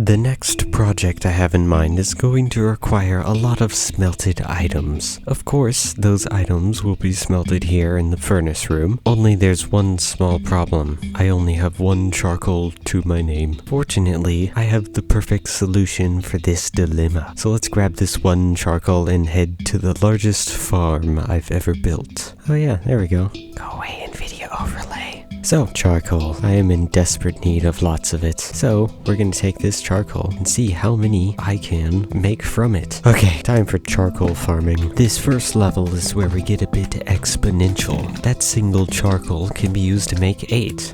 The next project I have in mind is going to require a lot of smelted items. Of course, those items will be smelted here in the furnace room, only there's one small problem. I only have one charcoal to my name. Fortunately, I have the perfect solution for this dilemma. So let's grab this one charcoal and head to the largest farm I've ever built. Oh yeah, there we go. Go away in video overlay. So, charcoal. I am in desperate need of lots of it. So, we're gonna take this charcoal and see how many I can make from it. Okay, time for charcoal farming. This first level is where we get a bit exponential. That single charcoal can be used to make 8.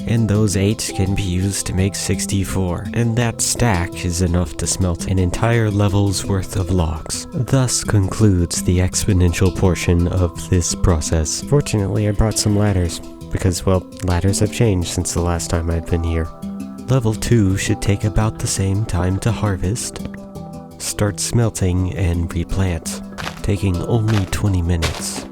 And those 8 can be used to make 64, and that stack is enough to smelt an entire level's worth of logs. Thus concludes the exponential portion of this process. Fortunately, I brought some ladders, because, well, ladders have changed since the last time I'd been here. Level 2 should take about the same time to harvest, start smelting, and replant, taking only 20 minutes.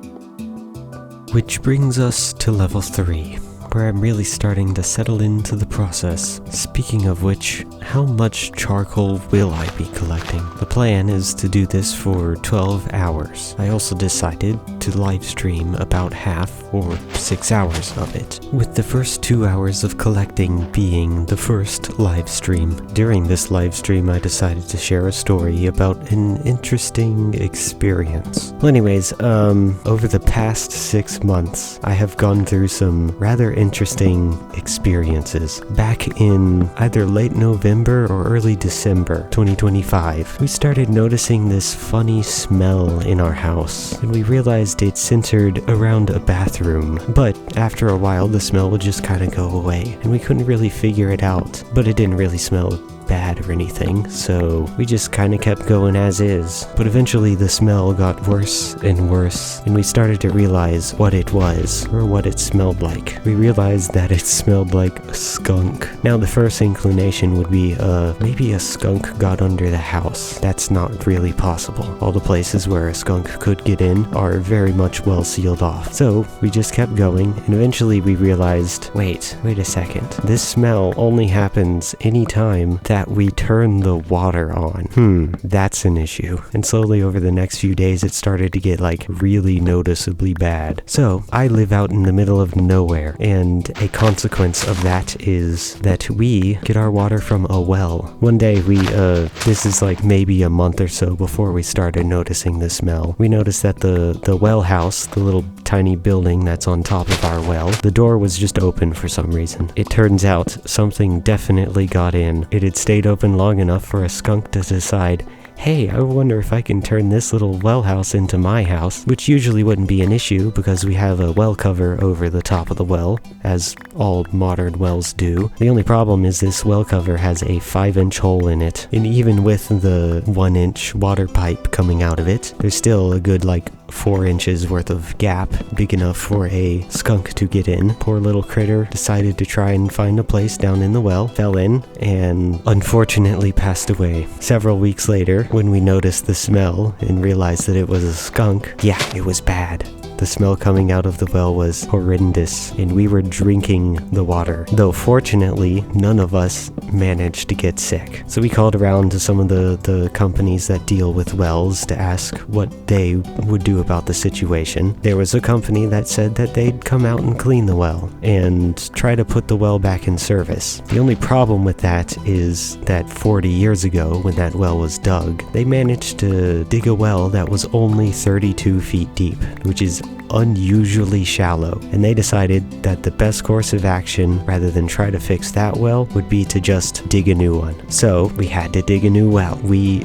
Which brings us to level 3. Where I'm really starting to settle into the process. Speaking of which, how much charcoal will I be collecting? The plan is to do this for 12 hours. I also decided to live stream about half or 6 hours of it, with the first 2 hours of collecting being the first live stream. During this live stream, I decided to share a story about an interesting experience. Well, anyways, over the past 6 months, I have gone through some rather interesting experiences. Back in either late November or early December 2025, we started noticing this funny smell in our house, and we realized it centered around a bathroom. But after a while, the smell would just kind of go away, and we couldn't really figure it out. But it didn't really smell bad or anything, so we just kind of kept going as is. But eventually the smell got worse and worse, and we started to realize what it was, or what it smelled like. We realized that it smelled like a skunk. Now the first inclination would be, maybe a skunk got under the house. That's not really possible. All the places where a skunk could get in are very much well sealed off. So we just kept going, and eventually we realized, wait a second. This smell only happens anytime that we turn the water on. That's an issue. And slowly over the next few days, it started to get like really noticeably bad. So I live out in the middle of nowhere, and a consequence of that is that we get our water from a well. One day this is like maybe a month or so before we started noticing the smell. We noticed that the well house, the little tiny building that's on top of our well, the door was just open for some reason. It turns out something definitely got in. It had stayed open long enough for a skunk to decide, hey, I wonder if I can turn this little well house into my house, which usually wouldn't be an issue because we have a well cover over the top of the well, as all modern wells do. The only problem is this well cover has a 5-inch hole in it, and even with the 1-inch water pipe coming out of it, there's still a good 4 inches worth of gap, big enough for a skunk to get in. Poor little critter decided to try and find a place down in the well, fell in, and unfortunately passed away. Several weeks later, when we noticed the smell and realized that it was a skunk, yeah, it was bad. The smell coming out of the well was horrendous, and we were drinking the water. Though fortunately, none of us managed to get sick. So we called around to some of the companies that deal with wells to ask what they would do about the situation. There was a company that said that they'd come out and clean the well and try to put the well back in service. The only problem with that is that 40 years ago, when that well was dug, they managed to dig a well that was only 32 feet deep, which is unusually shallow, and they decided that the best course of action, rather than try to fix that well, would be to just dig a new one. So we had to dig a new well. We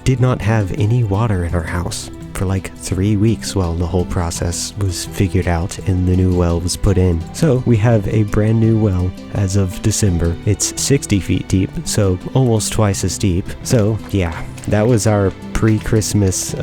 did not have any water in our house for 3 weeks while the whole process was figured out and the new well was put in. So we have a brand new well as of December. It's 60 feet deep, so almost twice as deep. So yeah, that was our pre-Christmas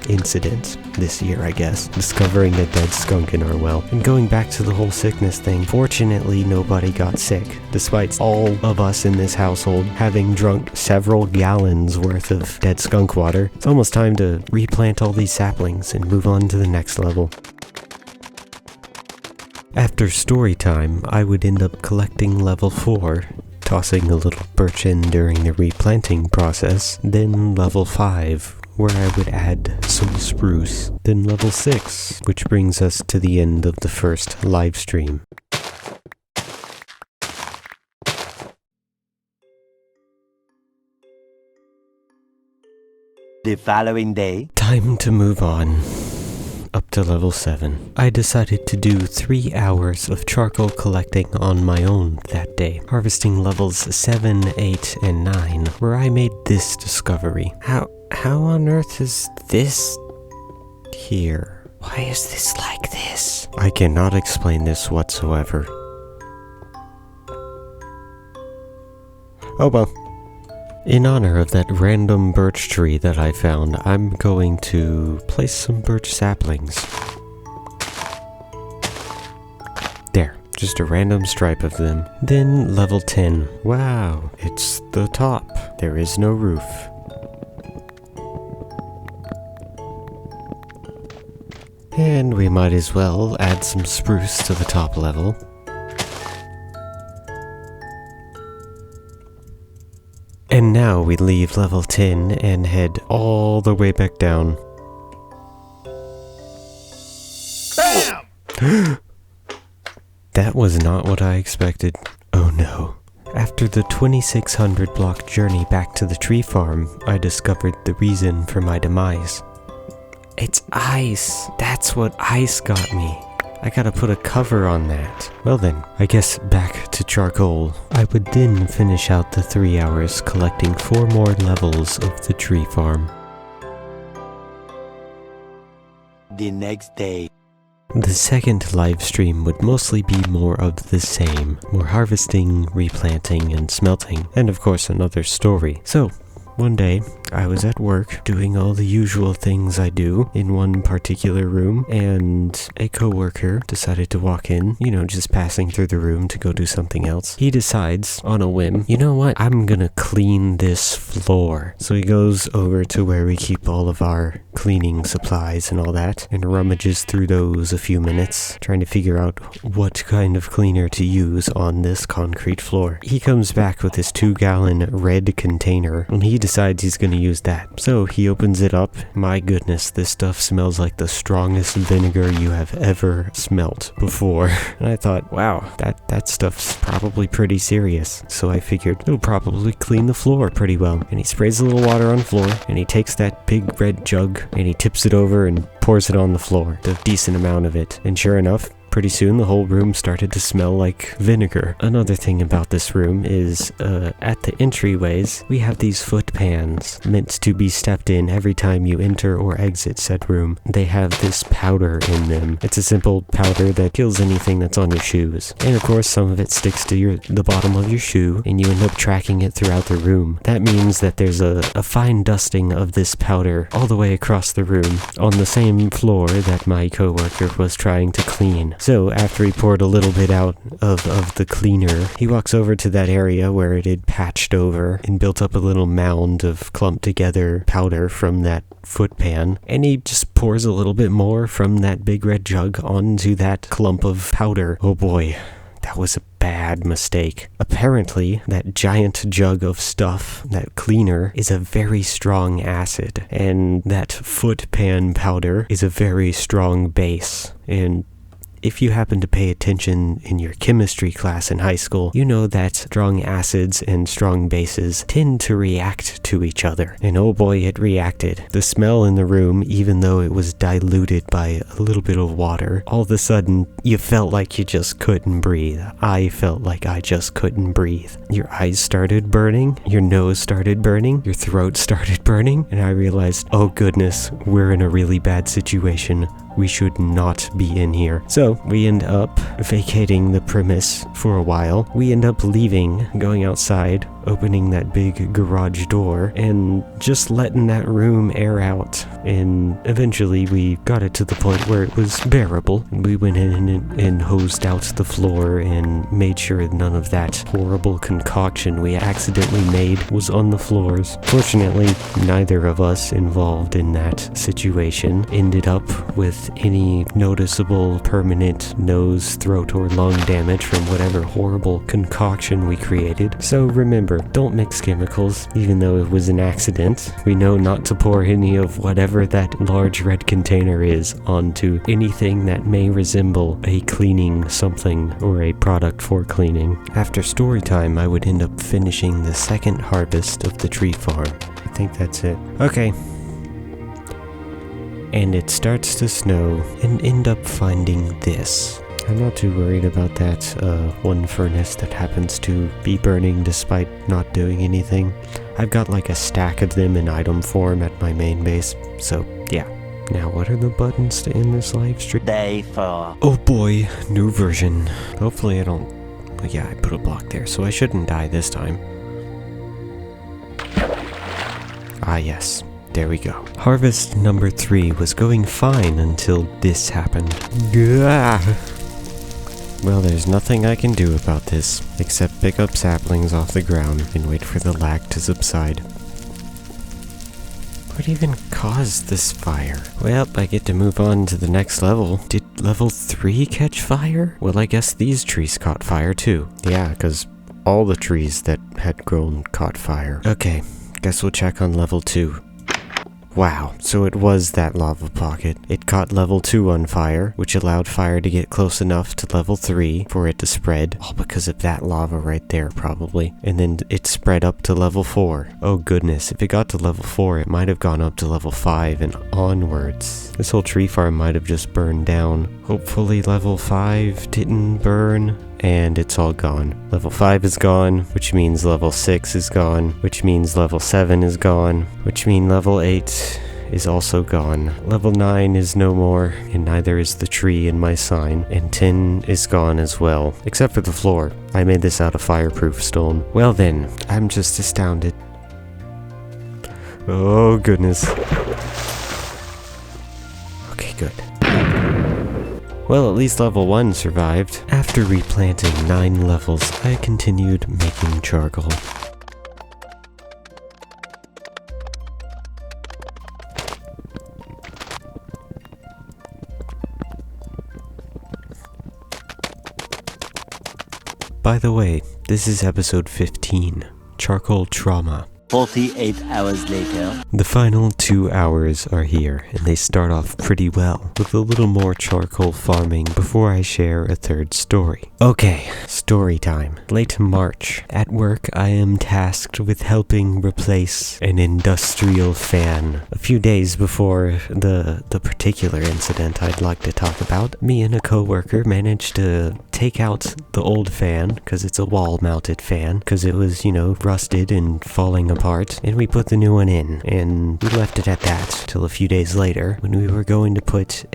incident this year, I guess, discovering a dead skunk in our well. And going back to the whole sickness thing, fortunately nobody got sick, despite all of us in this household having drunk several gallons worth of dead skunk water. It's almost time to replant all these saplings and move on to the next level. After story time, I would end up collecting level 4 tossing a little birch in during the replanting process. Then level 5, where I would add some spruce. Then level 6, which brings us to the end of the first live stream. The following day. Time to move on. Up to level 7. I decided to do 3 hours of charcoal collecting on my own that day, harvesting levels 7, 8, and 9, where I made this discovery. How on earth is this here? Why is this like this? I cannot explain this whatsoever. Oh well. In honor of that random birch tree that I found, I'm going to place some birch saplings. There, just a random stripe of them. Then level 10. Wow, it's the top. There is no roof. And we might as well add some spruce to the top level. And now we leave level 10 and head all the way back down. Bam! That was not what I expected. Oh no. After the 2600 block journey back to the tree farm, I discovered the reason for my demise. It's ice. That's what ice got me. I gotta put a cover on that. Well then, I guess back to charcoal. I would then finish out the 3 hours collecting 4 more levels of the tree farm. The next day. The second live stream would mostly be more of the same. More harvesting, replanting, and smelting. And of course another story. So, one day, I was at work doing all the usual things I do in one particular room, and a coworker decided to walk in, just passing through the room to go do something else. He decides, on a whim, you know what, I'm gonna clean this floor. So he goes over to where we keep all of our cleaning supplies and all that, and rummages through those a few minutes, trying to figure out what kind of cleaner to use on this concrete floor. He comes back with his 2-gallon red container, and he decides he's gonna use that. So he opens it up. My goodness, this stuff smells like the strongest vinegar you have ever smelt before. And I thought, wow, that stuff's probably pretty serious. So I figured it'll probably clean the floor pretty well. And he sprays a little water on the floor, and he takes that big red jug and he tips it over and pours it on the floor, a decent amount of it. And sure enough, pretty soon the whole room started to smell like vinegar. Another thing about this room is, at the entryways, we have these foot pans meant to be stepped in every time you enter or exit said room. They have this powder in them. It's a simple powder that kills anything that's on your shoes. And of course, some of it sticks to the bottom of your shoe, and you end up tracking it throughout the room. That means that there's a fine dusting of this powder all the way across the room on the same floor that my coworker was trying to clean. So after he poured a little bit out of the cleaner, he walks over to that area where it had patched over and built up a little mound of clumped together powder from that foot pan, and he just pours a little bit more from that big red jug onto that clump of powder. Oh boy. That was a bad mistake. Apparently, that giant jug of stuff, that cleaner, is a very strong acid, and that foot pan powder is a very strong base. And if you happen to pay attention in your chemistry class in high school, you know that strong acids and strong bases tend to react to each other. And oh boy, it reacted. The smell in the room, even though it was diluted by a little bit of water, all of a sudden, you felt like you just couldn't breathe. I felt like I just couldn't breathe. Your eyes started burning, your nose started burning, your throat started burning, and I realized, oh goodness, we're in a really bad situation. We should not be in here. So we end up vacating the premise for a while. We end up leaving, going outside, opening that big garage door, and just letting that room air out. And eventually we got it to the point where it was bearable. We went in and hosed out the floor and made sure none of that horrible concoction we accidentally made was on the floors. Fortunately, neither of us involved in that situation ended up with with any noticeable permanent nose, throat, or lung damage from whatever horrible concoction we created. So remember, don't mix chemicals, even though it was an accident. We know not to pour any of whatever that large red container is onto anything that may resemble a cleaning something or a product for cleaning. After story time, I would end up finishing the second harvest of the tree farm. I think that's it. Okay. And it starts to snow and end up finding this. I'm not too worried about that one furnace that happens to be burning despite not doing anything. I've got like a stack of them in item form at my main base, so yeah. Now what are the buttons to end this live stream? Day 4. Oh boy, new version. Hopefully I don't... Yeah, I put a block there, so I shouldn't die this time. Ah yes. There we go. Harvest number 3 was going fine until this happened. Gah! Well, there's nothing I can do about this, except pick up saplings off the ground and wait for the lag to subside. What even caused this fire? Well, I get to move on to the next level. Did level 3 catch fire? Well, I guess these trees caught fire too. Yeah, because all the trees that had grown caught fire. Okay, guess we'll check on level 2. Wow, so it was that lava pocket. It caught level 2 on fire, which allowed fire to get close enough to level 3 for it to spread. All because of that lava right there, probably. And then it spread up to level 4. Oh goodness, if it got to level 4, it might have gone up to level 5 and onwards. This whole tree farm might have just burned down. Hopefully level 5 didn't burn. And it's all gone. Level 5 is gone, which means level 6 is gone, which means level 7 is gone, which means level 8 is also gone. Level 9 is no more, and neither is the tree in my sign, and 10 is gone as well, except for the floor. I made this out of fireproof stone. Well then, I'm just astounded. Oh goodness. Okay, good. Well, at least level 1 survived. After replanting 9 levels, I continued making charcoal. By the way, this is episode 15, Charcoal Trauma. 48 hours later. The final 2 hours are here, and they start off pretty well, with a little more charcoal farming before I share a third story. Okay, story time. Late March. At work, I am tasked with helping replace an industrial fan. A few days before the particular incident I'd like to talk about, me and a coworker managed to take out the old fan, because it's a wall-mounted fan, because it was, rusted and falling apart, and we put the new one in, and we left it at that till a few days later when we were going to put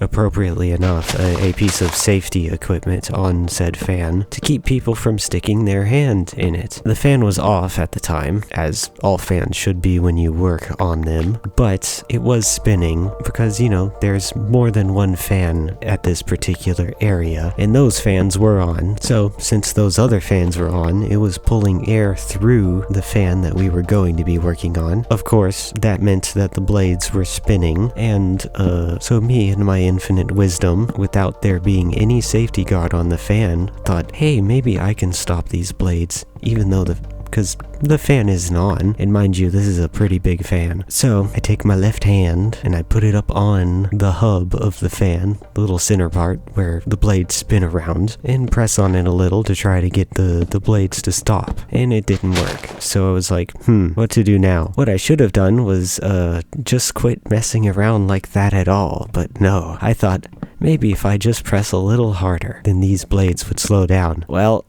appropriately enough, a piece of safety equipment on said fan to keep people from sticking their hand in it. The fan was off at the time, as all fans should be when you work on them, but it was spinning because, there's more than one fan at this particular area, and those fans were on. So since those other fans were on, it was pulling air through the fan that we were going to be working on. Of course, that meant that the blades were spinning, and so me in my infinite wisdom, without there being any safety guard on the fan, thought, hey, maybe I can stop these blades, even though because the fan isn't on, and mind you, this is a pretty big fan. So I take my left hand and I put it up on the hub of the fan, the little center part where the blades spin around, and press on it a little to try to get the blades to stop, and it didn't work. So I was like, what to do now? What I should have done was just quit messing around like that at all, but no, I thought maybe if I just press a little harder, then these blades would slow down. Well,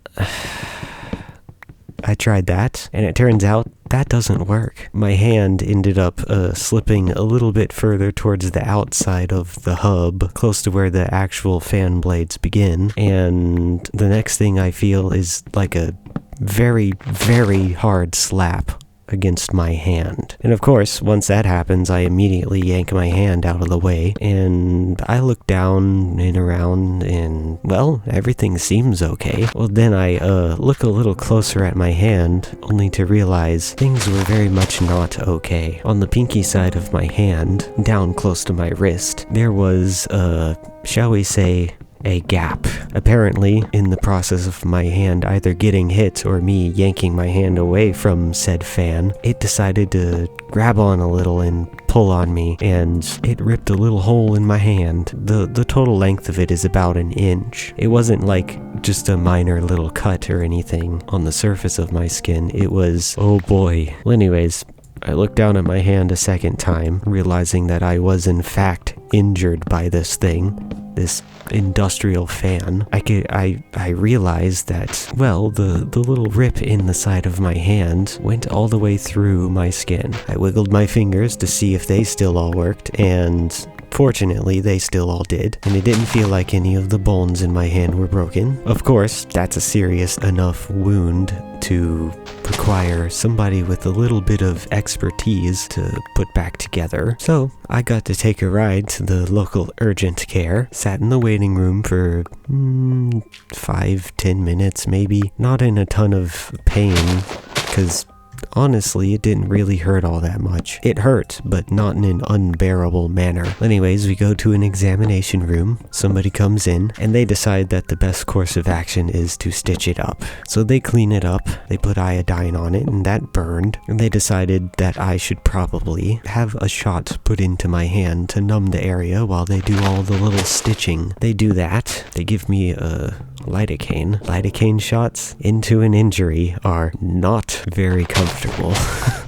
I tried that, and it turns out that doesn't work. My hand ended up slipping a little bit further towards the outside of the hub, close to where the actual fan blades begin, and the next thing I feel is like a very, very hard slap against my hand. And of course, once that happens, I immediately yank my hand out of the way, and I look down and around, and, well, everything seems okay. Well, then I look a little closer at my hand, only to realize things were very much not okay. On the pinky side of my hand, down close to my wrist, there was, shall we say, a gap. Apparently, in the process of my hand either getting hit or me yanking my hand away from said fan, it decided to grab on a little and pull on me, and it ripped a little hole in my hand. The total length of it is about an inch. It wasn't like just a minor little cut or anything on the surface of my skin. It was, oh boy. Well, anyways, I looked down at my hand a second time, realizing that I was in fact injured by this thing. This industrial fan. I realized that, well, the little rip in the side of my hand went all the way through my skin. I wiggled my fingers to see if they still all worked, and fortunately, they still all did, and it didn't feel like any of the bones in my hand were broken. Of course, that's a serious enough wound to require somebody with a little bit of expertise to put back together. So, I got to take a ride to the local urgent care, sat in the waiting room for 5-10 minutes maybe, not in a ton of pain, because honestly, it didn't really hurt all that much. It hurt, but not in an unbearable manner. Anyways, we go to an examination room. Somebody comes in, and they decide that the best course of action is to stitch it up. So they clean it up, they put iodine on it, and that burned. And they decided that I should probably have a shot put into my hand to numb the area while they do all the little stitching. They do that. They give me a lidocaine. Lidocaine shots into an injury are not very comfortable.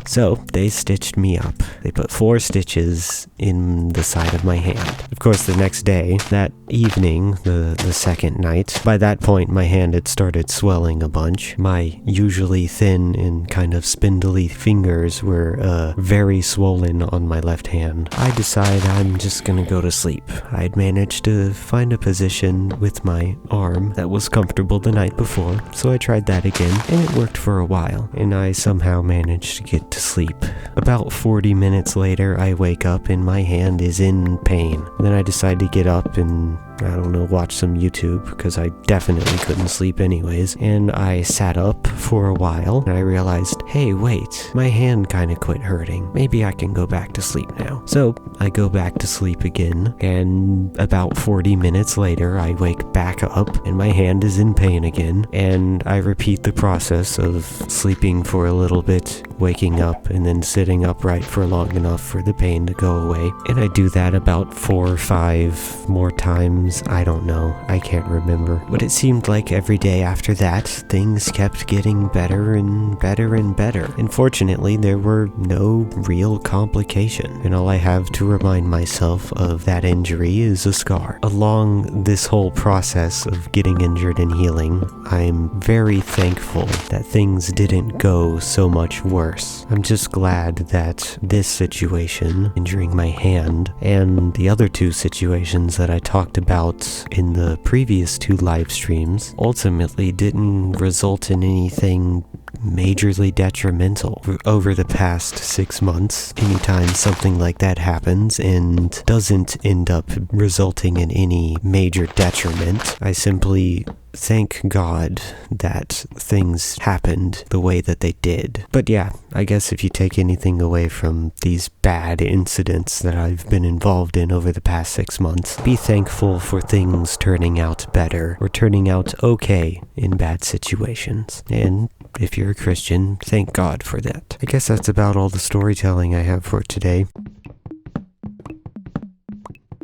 So they stitched me up. They put 4 stitches in the side of my hand. Of course, the next day, that evening, the second night, by that point my hand had started swelling a bunch. My usually thin and kind of spindly fingers were very swollen on my left hand. I decide I'm just gonna go to sleep. I'd managed to find a position with my arm that was comfortable the night before, so I tried that again, and it worked for a while, and I somehow managed to get to sleep. About 40 minutes later, I wake up and my hand is in pain. Then I decide to get up and, I don't know, watch some YouTube, because I definitely couldn't sleep anyways. And I sat up for a while, and I realized, hey, wait, my hand kind of quit hurting. Maybe I can go back to sleep now. So I go back to sleep again, and about 40 minutes later, I wake back up, and my hand is in pain again, and I repeat the process of sleeping for a little bit, waking up, and then sitting upright for long enough for the pain to go away. And I do that about 4 or 5 more times. I don't know. I can't remember. But it seemed like every day after that, things kept getting better and better and better. And fortunately, there were no real complication. And all I have to remind myself of that injury is a scar. Along this whole process of getting injured and healing, I'm very thankful that things didn't go so much worse. I'm just glad that this situation, injuring my hand, and the other 2 situations that I talked about in the previous 2 live streams, ultimately didn't result in anything majorly detrimental. Over the past 6 months, anytime something like that happens and doesn't end up resulting in any major detriment, I simply thank God that things happened the way that they did. But yeah, I guess if you take anything away from these bad incidents that I've been involved in over the past 6 months, be thankful for things turning out better or turning out okay in bad situations. And if you're a Christian, thank God for that. I guess that's about all the storytelling I have for today.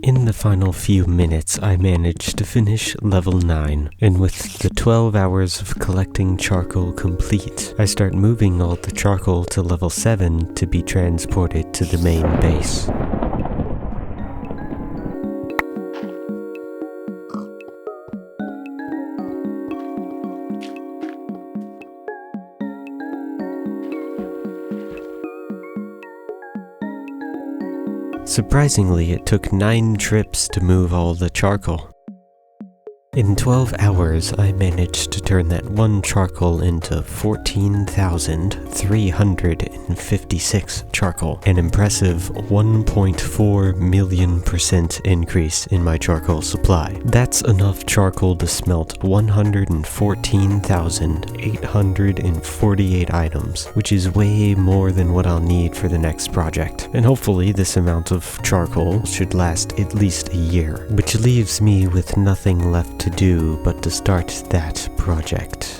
In the final few minutes, I managed to finish level 9, and with the 12 hours of collecting charcoal complete, I start moving all the charcoal to level 7 to be transported to the main base. Surprisingly, it took 9 trips to move all the charcoal. In 12 hours, I managed to turn that one charcoal into 14,356 charcoal, an impressive 1.4 million% increase in my charcoal supply. That's enough charcoal to smelt 114,848 items, which is way more than what I'll need for the next project. And hopefully this amount of charcoal should last at least a year, which leaves me with nothing left to do but to start that project.